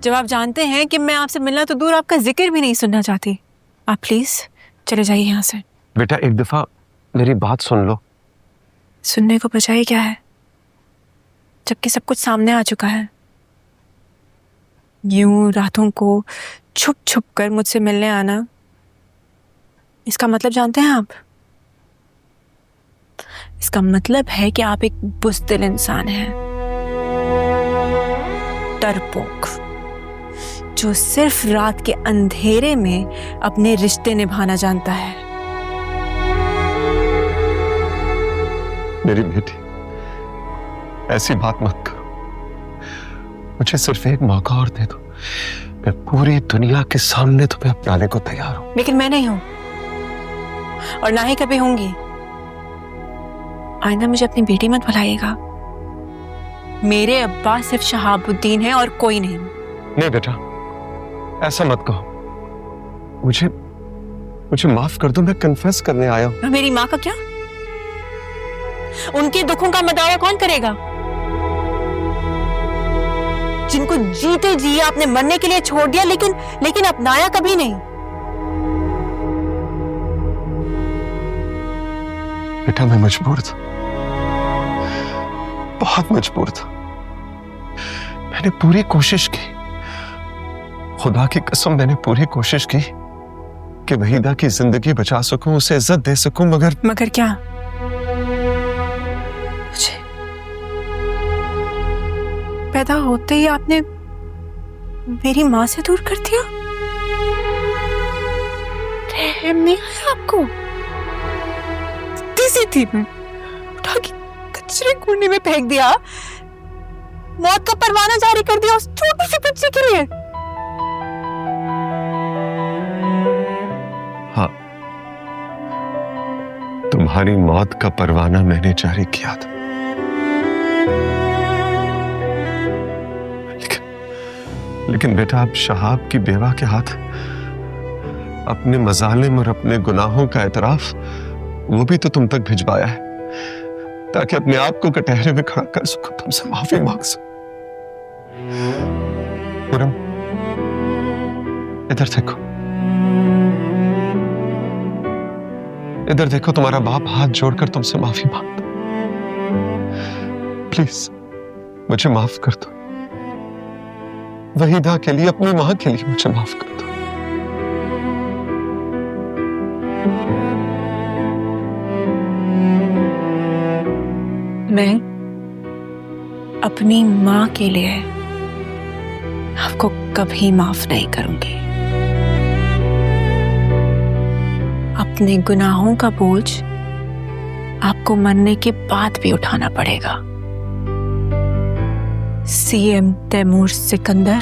जब आप जानते हैं कि मैं आपसे मिलना तो दूर आपका जिक्र भी नहीं सुनना चाहती। आप प्लीज चले जाइए यहाँ से। बेटा एक दफा मेरी बात सुन लो। सुनने को बचाए क्या है, जबकि सब कुछ सामने आ चुका है। यूं रातों को छुप छुप कर मुझसे मिलने आना, इसका मतलब जानते हैं आप? इसका मतलब है कि आप एक बुज़दिल इंसान हैं, डरपोक, जो सिर्फ रात के अंधेरे में अपने रिश्ते निभाना जानता है। मेरी बेटी ऐसी बात मत करो, मुझे सिर्फ एक मौका और दे दो, मैं पूरी दुनिया के सामने तुम्हें अपनाने को तैयार हूं। लेकिन मैं नहीं हूं और ना ही कभी होंगी। आइंदा मुझे अपनी बेटी मत बुलाइएगा। मेरे अब्बा सिर्फ शहाबुद्दीन है और कोई नहीं। नहीं बेटा ऐसा मत कहो, मुझे माफ कर दो, मैं कन्फेस करने आया हूं। मेरी माँ का क्या? उनके दुखों का मदावा कौन करेगा? जिनको जीते जी आपने मरने के लिए छोड़ दिया, लेकिन अपनाया कभी नहीं। बेटा मैं मजबूर था, बहुत मजबूर था। मैंने पूरी कोशिश की, खुदा की कसम मैंने पूरी कोशिश की कि वहीदा की जिंदगी बचा सकूं, उसे इज्जत दे सकूं, मगर क्या? पैदा होते ही आपने मेरी माँ से दूर कर दिया। रहम नहीं आया आपको? सी थी मैं, उठा के कचरे कूड़े में फेंक दिया, मौत का परवाना जारी कर दिया उस छोटी सी बच्ची के लिए। हाँ, तुम्हारी मौत का परवाना मैंने जारी किया था, लेकिन बेटा अब शहाब की बेवा के हाथ अपने मजालिम और अपने गुनाहों का एतराफ वो भी तो तुम तक भिजवाया है, ताकि अपने आप को कटहरे में खड़ा कर सकूं, तुमसे माफी मांग सकूं। खुरम इधर देखो, इधर देखो, तुम्हारा बाप हाथ जोड़कर तुमसे माफी मांगता। प्लीज मुझे माफ कर दो, वहीदा के लिए, अपनी मां के लिए मुझे माफ कर दो। मैं अपनी मां के लिए आपको कभी माफ नहीं करूंगी। अपने गुनाहों का बोझ आपको मरने के बाद भी उठाना पड़ेगा। सीएम तैमूर सिकंदर